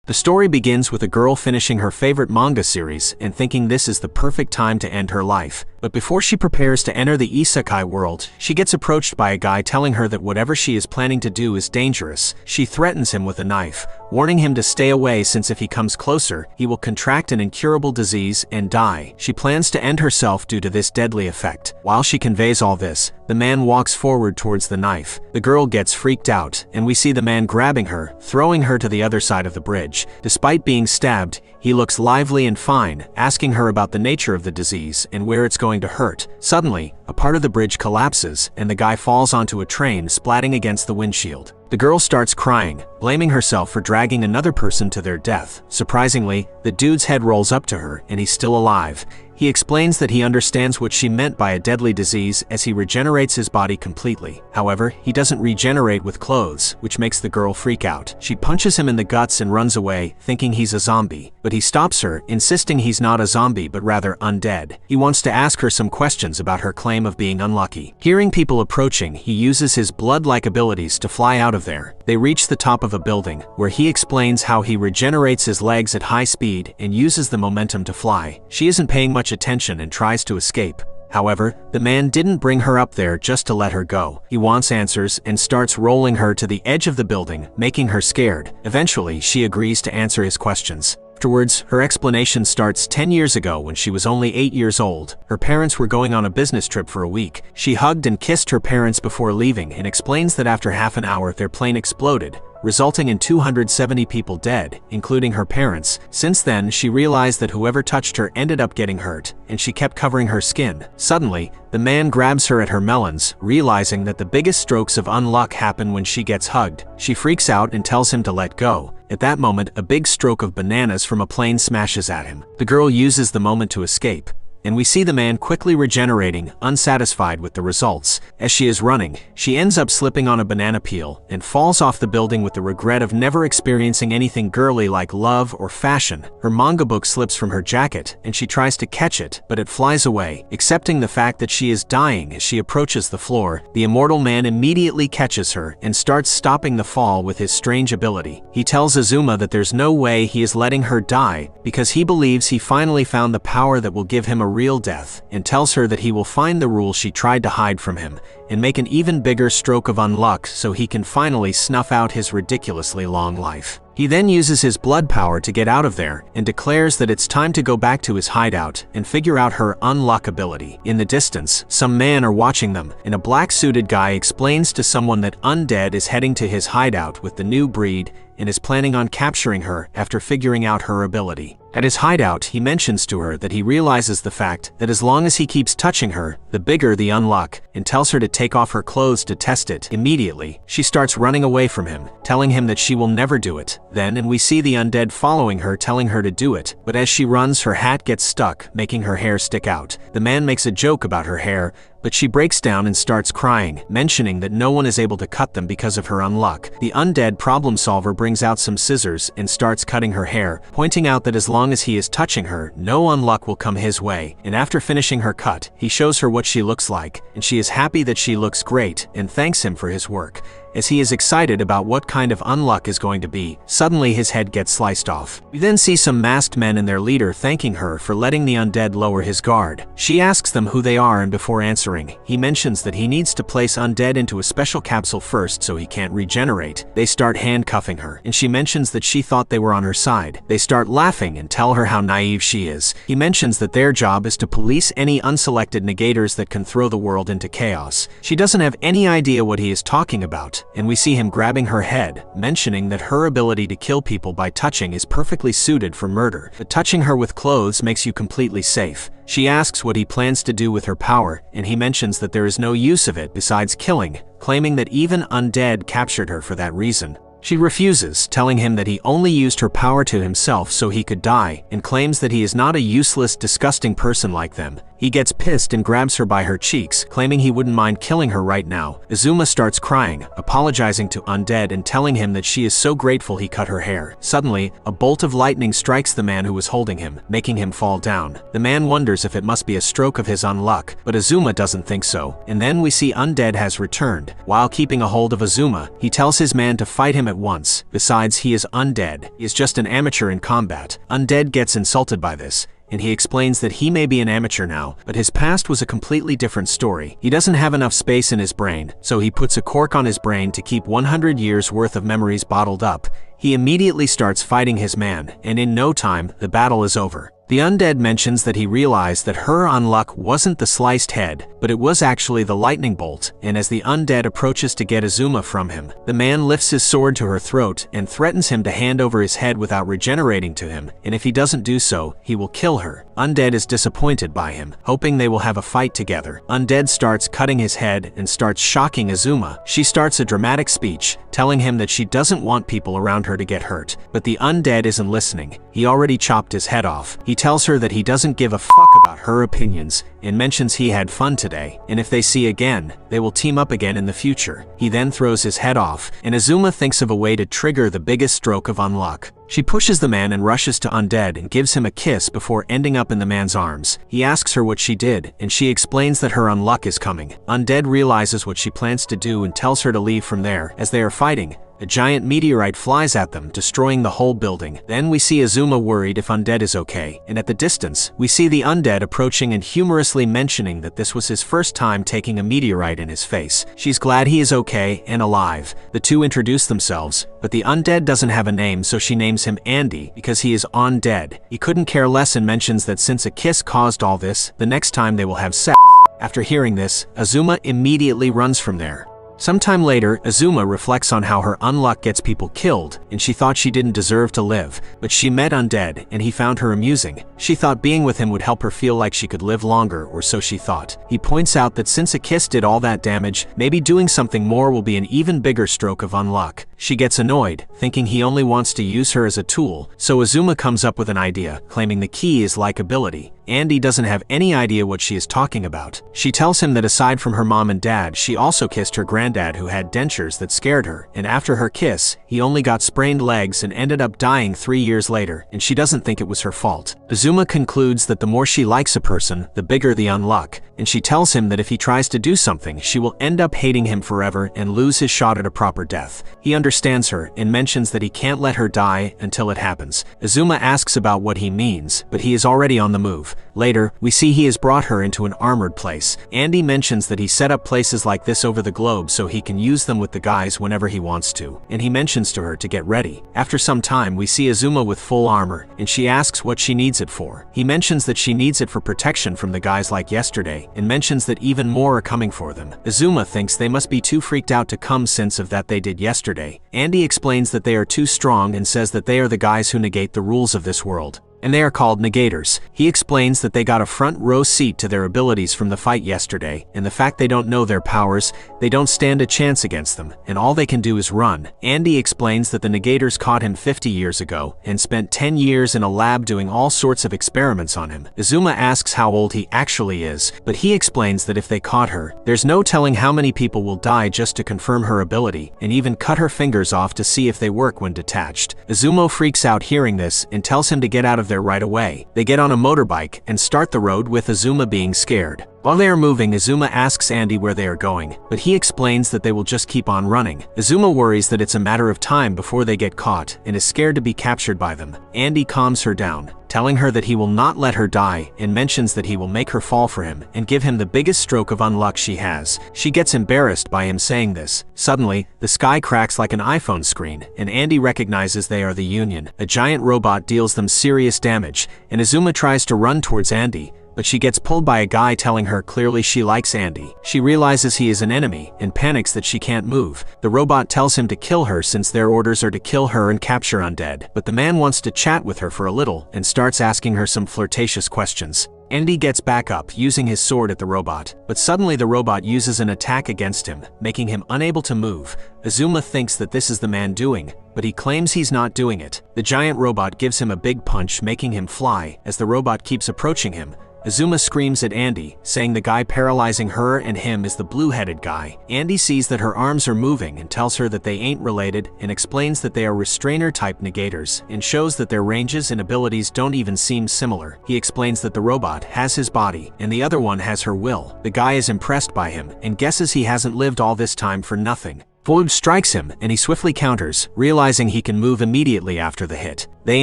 The story begins with a girl finishing her favorite manga series and thinking this is the perfect time to end her life. But before she prepares to enter the isekai world, she gets approached by a guy telling her that whatever she is planning to do is dangerous. She threatens him with a knife, warning him to stay away since if he comes closer, he will contract an incurable disease and die. She plans to end herself due to this deadly effect. While she conveys all this, the man walks forward towards the knife. The girl gets freaked out, and we see the man grabbing her, throwing her to the other side of the bridge. Despite being stabbed, he looks lively and fine, asking her about the nature of the disease and where it's going to hurt. Suddenly, a part of the bridge collapses, and the guy falls onto a train, splatting against the windshield. The girl starts crying, blaming herself for dragging another person to their death. Surprisingly, the dude's head rolls up to her, and he's still alive. He explains that he understands what she meant by a deadly disease as he regenerates his body completely. However, he doesn't regenerate with clothes, which makes the girl freak out. She punches him in the guts and runs away, thinking he's a zombie. But he stops her, insisting he's not a zombie but rather undead. He wants to ask her some questions about her claim of being unlucky. Hearing people approaching, he uses his blood-like abilities to fly out of there. They reach the top of a building, where he explains how he regenerates his legs at high speed and uses the momentum to fly. She isn't paying much attention and tries to escape. However, the man didn't bring her up there just to let her go. He wants answers and starts rolling her to the edge of the building, making her scared. Eventually, she agrees to answer his questions. Afterwards, her explanation starts 10 years ago when she was only 8 years old. Her parents were going on a business trip for a week. She hugged and kissed her parents before leaving and explains that after half an hour their plane exploded, resulting in 270 people dead, including her parents. Since then, she realized that whoever touched her ended up getting hurt, and she kept covering her skin. Suddenly, the man grabs her at her melons, realizing that the biggest strokes of unluck happen when she gets hugged. She freaks out and tells him to let go. At that moment, a big stroke of bananas from a plane smashes at him. The girl uses the moment to escape, and we see the man quickly regenerating, unsatisfied with the results. As she is running, she ends up slipping on a banana peel and falls off the building with the regret of never experiencing anything girly like love or fashion. Her manga book slips from her jacket, and she tries to catch it, but it flies away. Accepting the fact that she is dying as she approaches the floor, the immortal man immediately catches her and starts stopping the fall with his strange ability. He tells Azuma that there's no way he is letting her die because he believes he finally found the power that will give him a real death, and tells her that he will find the rule she tried to hide from him and make an even bigger stroke of unluck so he can finally snuff out his ridiculously long life. He then uses his blood power to get out of there and declares that it's time to go back to his hideout and figure out her unluck ability. In the distance, some men are watching them, and a black-suited guy explains to someone that Undead is heading to his hideout with the new breed and is planning on capturing her after figuring out her ability. At his hideout, he mentions to her that he realizes the fact that as long as he keeps touching her, the bigger the unluck, and tells her to take off her clothes to test it. Immediately, she starts running away from him, telling him that she will never do it. Then, we see the undead following her, telling her to do it, but as she runs, her hat gets stuck, making her hair stick out. The man makes a joke about her hair, but she breaks down and starts crying, mentioning that no one is able to cut them because of her unluck. The undead problem solver brings out some scissors and starts cutting her hair, pointing out that as long as he is touching her, no unluck will come his way. And after finishing her cut, he shows her what she looks like, and she is happy that she looks great and thanks him for his work. As he is excited about what kind of unluck is going to be, suddenly his head gets sliced off. We then see some masked men and their leader thanking her for letting the undead lower his guard. She asks them who they are, and before answering, he mentions that he needs to place undead into a special capsule first so he can't regenerate. They start handcuffing her, and she mentions that she thought they were on her side. They start laughing and tell her how naive she is. He mentions that their job is to police any unselected negators that can throw the world into chaos. She doesn't have any idea what he is talking about, and we see him grabbing her head, mentioning that her ability to kill people by touching is perfectly suited for murder, but touching her with clothes makes you completely safe. She asks what he plans to do with her power, and he mentions that there is no use of it besides killing, claiming that even undead captured her for that reason. She refuses, telling him that he only used her power to himself so he could die, and claims that he is not a useless, disgusting person like them, He gets pissed and grabs her by her cheeks, claiming he wouldn't mind killing her right now. Azuma starts crying, apologizing to Undead and telling him that she is so grateful he cut her hair. Suddenly, a bolt of lightning strikes the man who was holding him, making him fall down. The man wonders if it must be a stroke of his unluck, but Azuma doesn't think so. And then we see Undead has returned. While keeping a hold of Azuma, he tells his man to fight him at once. Besides, he is undead. He is just an amateur in combat. Undead gets insulted by this, and he explains that he may be an amateur now, but his past was a completely different story. He doesn't have enough space in his brain, so he puts a cork on his brain to keep 100 years worth of memories bottled up. He immediately starts fighting his man, and in no time, the battle is over. The undead mentions that he realized that her unluck wasn't the sliced head, but it was actually the lightning bolt, and as the undead approaches to get Azuma from him, the man lifts his sword to her throat and threatens him to hand over his head without regenerating to him, and if he doesn't do so, he will kill her. Undead is disappointed by him, hoping they will have a fight together. Undead starts cutting his head and starts shocking Azuma. She starts a dramatic speech, telling him that she doesn't want people around her to get hurt, but the undead isn't listening. He already chopped his head off. He tells her that he doesn't give a fuck about her opinions and mentions he had fun today, and if they see again, they will team up again in the future. He then throws his head off, and Azuma thinks of a way to trigger the biggest stroke of unluck. She pushes the man and rushes to Undead and gives him a kiss before ending up in the man's arms. He asks her what she did, and she explains that her unluck is coming. Undead realizes what she plans to do and tells her to leave from there. As they are fighting, a giant meteorite flies at them, destroying the whole building. Then we see Azuma worried if Undead is okay, and at the distance, we see the Undead approaching and humorously mentioning that this was his first time taking a meteorite in his face. She's glad he is okay and alive. The two introduce themselves, but the Undead doesn't have a name, so she names him Andy because he is undead. He couldn't care less and mentions that since a kiss caused all this, the next time they will have sex. After hearing this, Azuma immediately runs from there. Sometime later, Azuma reflects on how her unluck gets people killed, and she thought she didn't deserve to live, but she met Undead, and he found her amusing. She thought being with him would help her feel like she could live longer, or so she thought. He points out that since a kiss did all that damage, maybe doing something more will be an even bigger stroke of unluck. She gets annoyed, thinking he only wants to use her as a tool, so Azuma comes up with an idea, claiming the key is likability. Andy doesn't have any idea what she is talking about. She tells him that aside from her mom and dad, she also kissed her granddad who had dentures that scared her, and after her kiss, he only got sprained legs and ended up dying 3 years later, and she doesn't think it was her fault. Azuma concludes that the more she likes a person, the bigger the unluck, and she tells him that if he tries to do something, she will end up hating him forever and lose his shot at a proper death. He understands her and mentions that he can't let her die until it happens. Azuma asks about what he means, but he is already on the move. Later, we see he has brought her into an armored place. Andy mentions that he set up places like this over the globe so he can use them with the guys whenever he wants to, and he mentions to her to get ready. After some time, we see Azuma with full armor, and she asks what she needs it for. He mentions that she needs it for protection from the guys like yesterday, and mentions that even more are coming for them. Azuma thinks they must be too freaked out to come since of that they did yesterday. Andy explains that they are too strong and says that they are the guys who negate the rules of this world, and they are called negators. He explains that they got a front row seat to their abilities from the fight yesterday, and the fact they don't know their powers, they don't stand a chance against them, and all they can do is run. Andy explains that the negators caught him 50 years ago, and spent 10 years in a lab doing all sorts of experiments on him. Azuma asks how old he actually is, but he explains that if they caught her, there's no telling how many people will die just to confirm her ability, and even cut her fingers off to see if they work when detached. Azuma freaks out hearing this, and tells him to get out of there right away. They get on a motorbike and start the road with Azuma being scared. While they are moving, Azuma asks Andy where they are going, but he explains that they will just keep on running. Azuma worries that it's a matter of time before they get caught and is scared to be captured by them. Andy calms her down, telling her that he will not let her die, and mentions that he will make her fall for him and give him the biggest stroke of unluck she has. She gets embarrassed by him saying this. Suddenly, the sky cracks like an iPhone screen, and Andy recognizes they are the Union. A giant robot deals them serious damage, and Azuma tries to run towards Andy, but she gets pulled by a guy telling her clearly she likes Andy. She realizes he is an enemy and panics that she can't move. The robot tells him to kill her since their orders are to kill her and capture Undead, but the man wants to chat with her for a little and starts asking her some flirtatious questions. Andy gets back up, using his sword at the robot, but suddenly the robot uses an attack against him, making him unable to move. Azuma thinks that this is the man doing, but he claims he's not doing it. The giant robot gives him a big punch, making him fly. As the robot keeps approaching him, Azuma screams at Andy, saying the guy paralyzing her and him is the blue-headed guy. Andy sees that her arms are moving and tells her that they ain't related and explains that they are restrainer-type negators and shows that their ranges and abilities don't even seem similar. He explains that the robot has his body and the other one has her will. The guy is impressed by him and guesses he hasn't lived all this time for nothing. Void strikes him and he swiftly counters, realizing he can move immediately after the hit. They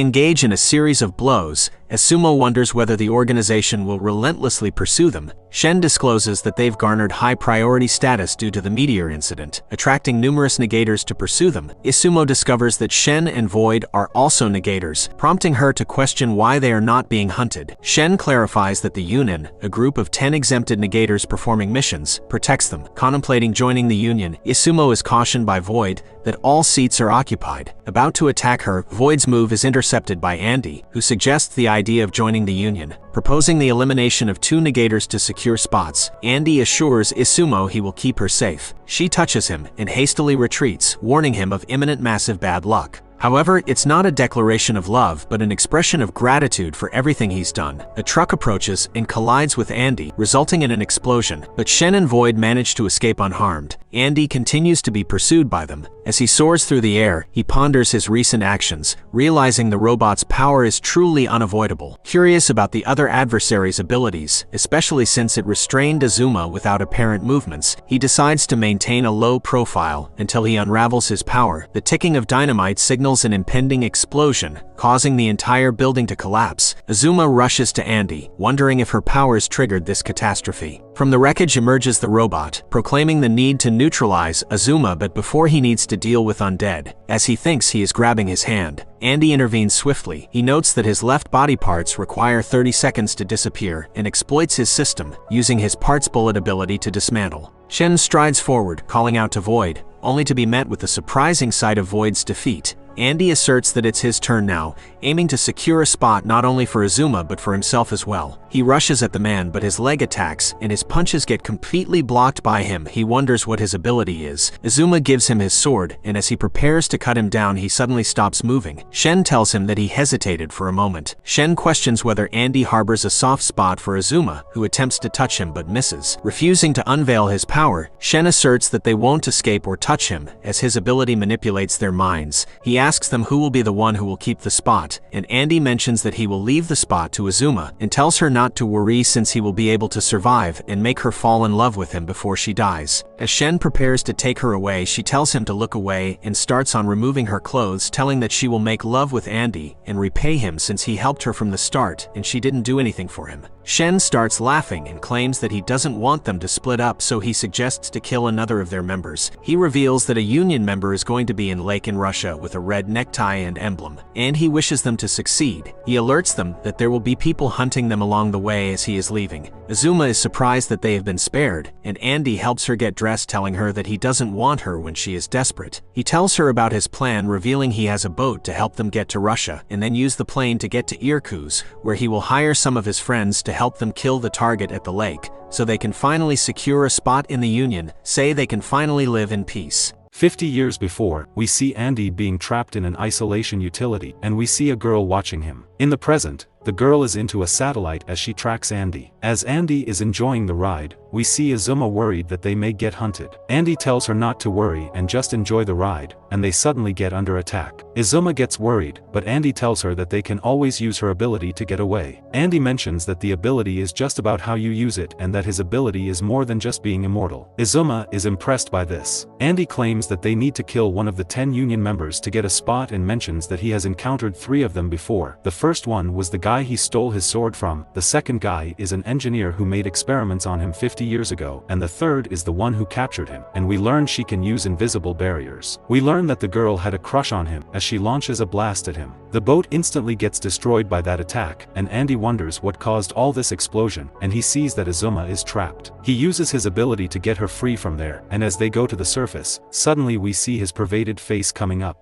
engage in a series of blows, as Sumo wonders whether the organization will relentlessly pursue them. Shen discloses that they've garnered high-priority status due to the meteor incident, attracting numerous negators to pursue them. Isumo discovers that Shen and Void are also negators, prompting her to question why they are not being hunted. Shen clarifies that the Union, a group of 10 exempted negators performing missions, protects them. Contemplating joining the Union, Isumo is cautioned by Void that all seats are occupied. About to attack her, Void's move is intercepted by Andy, who suggests the idea of joining the Union. Proposing the elimination of 2 negators to secure spots, Andy assures Isumo he will keep her safe. She touches him and hastily retreats, warning him of imminent massive bad luck. However, it's not a declaration of love, but an expression of gratitude for everything he's done. A truck approaches and collides with Andy, resulting in an explosion, but Shen and Void manage to escape unharmed. Andy continues to be pursued by them. As he soars through the air, he ponders his recent actions, realizing the robot's power is truly unavoidable. Curious about the other adversary's abilities, especially since it restrained Azuma without apparent movements, he decides to maintain a low profile until he unravels his power. The ticking of dynamite signals an impending explosion, causing the entire building to collapse. Azuma rushes to Andy, wondering if her powers triggered this catastrophe. From the wreckage emerges the robot, proclaiming the need to neutralize Azuma, but before he needs to deal with undead. As he thinks he is grabbing his hand, Andy intervenes swiftly. He notes that his left body parts require 30 seconds to disappear and exploits his system, using his parts bullet ability to dismantle. Shen strides forward, calling out to Void, only to be met with the surprising sight of Void's defeat. Andy asserts that it's his turn now, aiming to secure a spot not only for Azuma but for himself as well. He rushes at the man, but his leg attacks and his punches get completely blocked by him. He wonders what his ability is. Azuma gives him his sword, and as he prepares to cut him down, he suddenly stops moving. Shen tells him that he hesitated for a moment. Shen questions whether Andy harbors a soft spot for Azuma, who attempts to touch him but misses. Refusing to unveil his power, Shen asserts that they won't escape or touch him, as his ability manipulates their minds. He asks them who will be the one who will keep the spot, and Andy mentions that he will leave the spot to Azuma and tells her not to worry since he will be able to survive and make her fall in love with him before she dies. As Shen prepares to take her away, she tells him to look away and starts on removing her clothes, telling that she will make love with Andy and repay him since he helped her from the start and she didn't do anything for him. Shen starts laughing and claims that he doesn't want them to split up, so he suggests to kill another of their members. He reveals that a Union member is going to be in Lake in Russia with a red necktie and emblem, and he wishes them to succeed. He alerts them that there will be people hunting them along the way as he is leaving. Azuma is surprised that they have been spared, and Andy helps her get dressed, telling her that he doesn't want her when she is desperate. He tells her about his plan, revealing he has a boat to help them get to Russia, and then use the plane to get to Irkutsk, where he will hire some of his friends to help them kill the target at the lake, so they can finally secure a spot in the Union, say they can finally live in peace. 50 years before, we see Andy being trapped in an isolation utility, and we see a girl watching him. In the present, the girl is into a satellite as she tracks Andy. As Andy is enjoying the ride, we see Azuma worried that they may get hunted. Andy tells her not to worry and just enjoy the ride, and they suddenly get under attack. Azuma gets worried, but Andy tells her that they can always use her ability to get away. Andy mentions that the ability is just about how you use it and that his ability is more than just being immortal. Azuma is impressed by this. Andy claims that they need to kill one of the 10 Union members to get a spot and mentions that he has encountered 3 of them before. The first one was the guy he stole his sword from, the second guy is an engineer who made experiments on him 50 years ago, and the third is the one who captured him, and we learn she can use invisible barriers. We learn that the girl had a crush on him as she launches a blast at him. The boat instantly gets destroyed by that attack, and Andy wonders what caused all this explosion, and he sees that Azuma is trapped. He uses his ability to get her free from there, and as they go to the surface, suddenly we see his pervaded face coming up.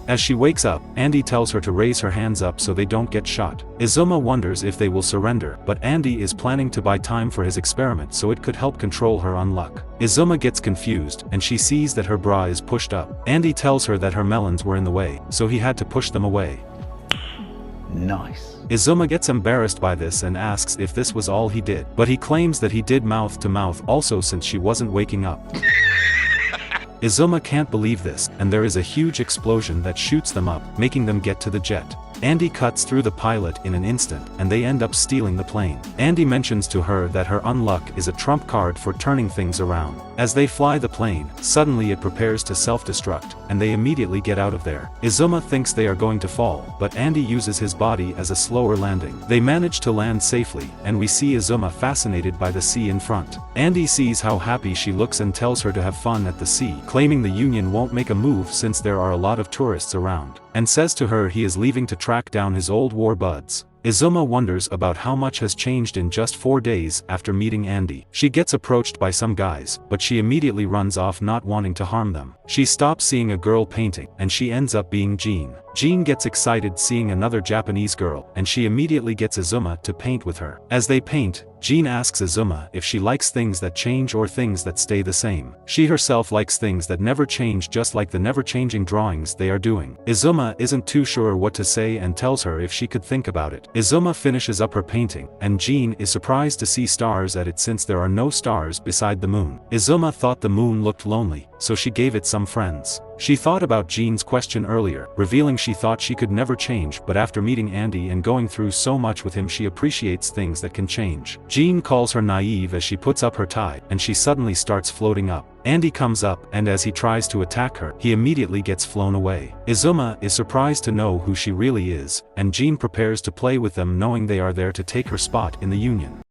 As she wakes up, Andy tells her to raise her hands up so they don't get shot. Azuma wonders if they will surrender, but Andy is planning to buy time for his experiment so it could help control her unluck. Azuma gets confused, and she sees that her bra is pushed up. Andy tells her that her melons were in the way, so he had to push them away. Nice. Izuma gets embarrassed by this and asks if this was all he did, but he claims that he did mouth to mouth also since she wasn't waking up. Izuma can't believe this, and there is a huge explosion that shoots them up, making them get to the jet. Andy cuts through the pilot in an instant, and they end up stealing the plane. Andy mentions to her that her unluck is a trump card for turning things around. As they fly the plane, suddenly it prepares to self-destruct, and they immediately get out of there. Izuma thinks they are going to fall, but Andy uses his body as a slower landing. They manage to land safely, and we see Izuma fascinated by the sea in front. Andy sees how happy she looks and tells her to have fun at the sea, claiming the Union won't make a move since there are a lot of tourists around, and says to her he is leaving to track down his old war buds. Izuma wonders about how much has changed in just 4 days after meeting Andy. She gets approached by some guys, but she immediately runs off not wanting to harm them. She stops seeing a girl painting, and she ends up being Jean. Jean gets excited seeing another Japanese girl, and she immediately gets Izuma to paint with her. As they paint, Jean asks Izuma if she likes things that change or things that stay the same. She herself likes things that never change, just like the never-changing drawings they are doing. Izuma isn't too sure what to say and tells her if she could think about it. Izuma finishes up her painting, and Jean is surprised to see stars at it since there are no stars beside the moon. Izuma thought the moon looked lonely, so she gave it some friends. She thought about Jean's question earlier, revealing she thought she could never change, but after meeting Andy and going through so much with him she appreciates things that can change. Jean calls her naive as she puts up her tie, and she suddenly starts floating up. Andy comes up, and as he tries to attack her, he immediately gets flown away. Izuma is surprised to know who she really is, and Jean prepares to play with them knowing they are there to take her spot in the Union.